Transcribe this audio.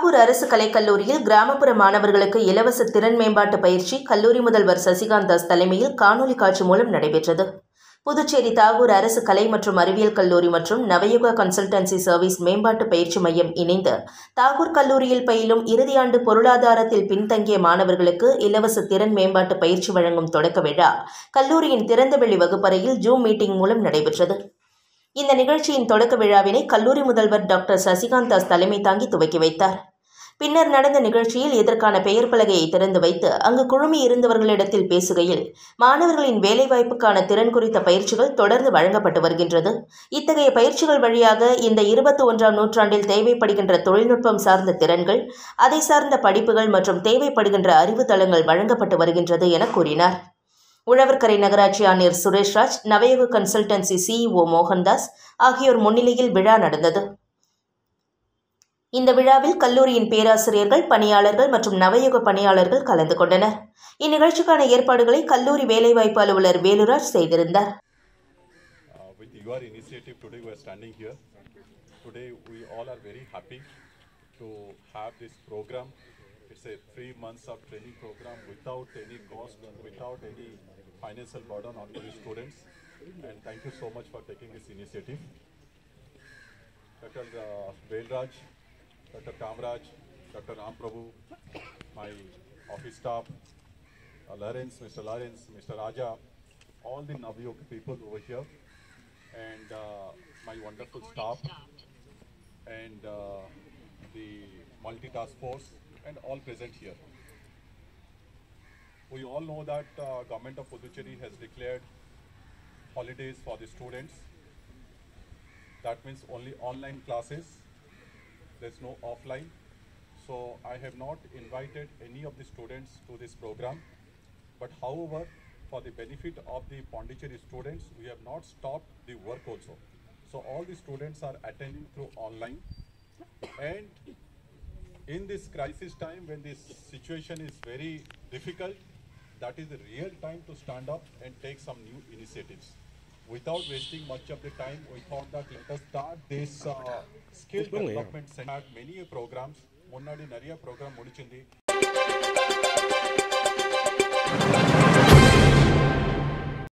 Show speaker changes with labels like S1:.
S1: தாகூர் அரசு கலைக்கல்லூரியில் கிராமப்புற மாணவர்களுக்கு இலவச திறன் மேம்பாட்டு பயிற்சி கல்லூரி முதல்வர் சசிகாந்த் தாஸ் தலைமையில் காணொலி காட்சி மூலம் நடைபெற்றது. புதுச்சேரி தாகூர் அரசு கலை மற்றும் அறிவியல் கல்லூரி மற்றும் நவயுகா கன்சல்டன்சி சர்வீஸ் மேம்பாட்டு பயிற்சி மையம் இணைந்து தாகூர் கல்லூரியில் பயிலும் இறுதியாண்டு பொருளாதாரத்தில் பின்தங்கிய மாணவர்களுக்கு இலவச திறன் மேம்பாட்டு பயிற்சி வழங்கும் தொடக்க விழா கல்லூரியின் திறந்தவெளி வகுப்பறையில் ஜூம் மீட்டிங் மூலம் நடைபெற்றது. இந்த நிகழ்ச்சியின் தொடக்க விழாவினை கல்லூரி முதல்வர் டாக்டர் சசிகாந்த் தாஸ் தலைமை தாங்கி துவக்கி வைத்தார். பின்னர் நடந்த நிகழ்ச்சியில் இதற்கான பெயர் பலகையை திறந்து வைத்து அங்கு குழுமி இருந்தவர்களிடத்தில் பேசுகையில், மாணவர்களின் வேலைவாய்ப்புக்கான திறன் குறித்த பயிற்சிகள் தொடர்ந்து வழங்கப்பட்டு வருகின்றது. இத்தகைய பயிற்சிகள் வழியாக இந்த 21ஆம் நூற்றாண்டில் தேவைப்படுகின்ற தொழில்நுட்பம் சார்ந்த திறன்கள், அதை சார்ந்த படிப்புகள் மற்றும் தேவைப்படுகின்ற அறிவு தளங்கள் வழங்கப்பட்டு வருகின்றது என கூறினார். உழவர்கரை நகராட்சி ஆணையர் சுரேஷ்ராஜ், நவயுக கன்சல்டன்சி சிஇஓ மோகன்தாஸ் ஆகியோர் முன்னிலையில் விழா நடந்தது. இந்த விழாவில் கல்லூரியின் பேராசிரியர்கள், பணியாளர்கள் மற்றும் நவயுக பணியாளர்கள் கலந்து கொண்டனர். இந்நிகழ்ச்சிக்கான ஏற்பாடுகளை கல்லூரி வேலைவாய்ப்பு அலுவலர் வேலுராஜ் செய்திருந்தார்.
S2: It's a 3 months of training program without any cost and without any financial burden on the students. And thank you so much for taking this initiative. Dr. Velraj, Dr. Kamraj, Dr. Ram Prabhu, my office staff, Mr. Lawrence, Mr. Raja, all the Navyoga people over here, and my wonderful staff, and the multitask force, and all present here. We all know that Government of Puducherry has declared holidays for the students. That means only online classes. There's no offline. So I have not invited any of the students to this program. But however, for the benefit of the Pondicherry students, we have not stopped the work also. So all the students are attending through online. And in this crisis time, when this situation is very difficult, that is the real time to stand up and take some new initiatives. Without wasting much of the time, we thought that let us start this skill development center. Many programs, munnadi nariya program mudichindi.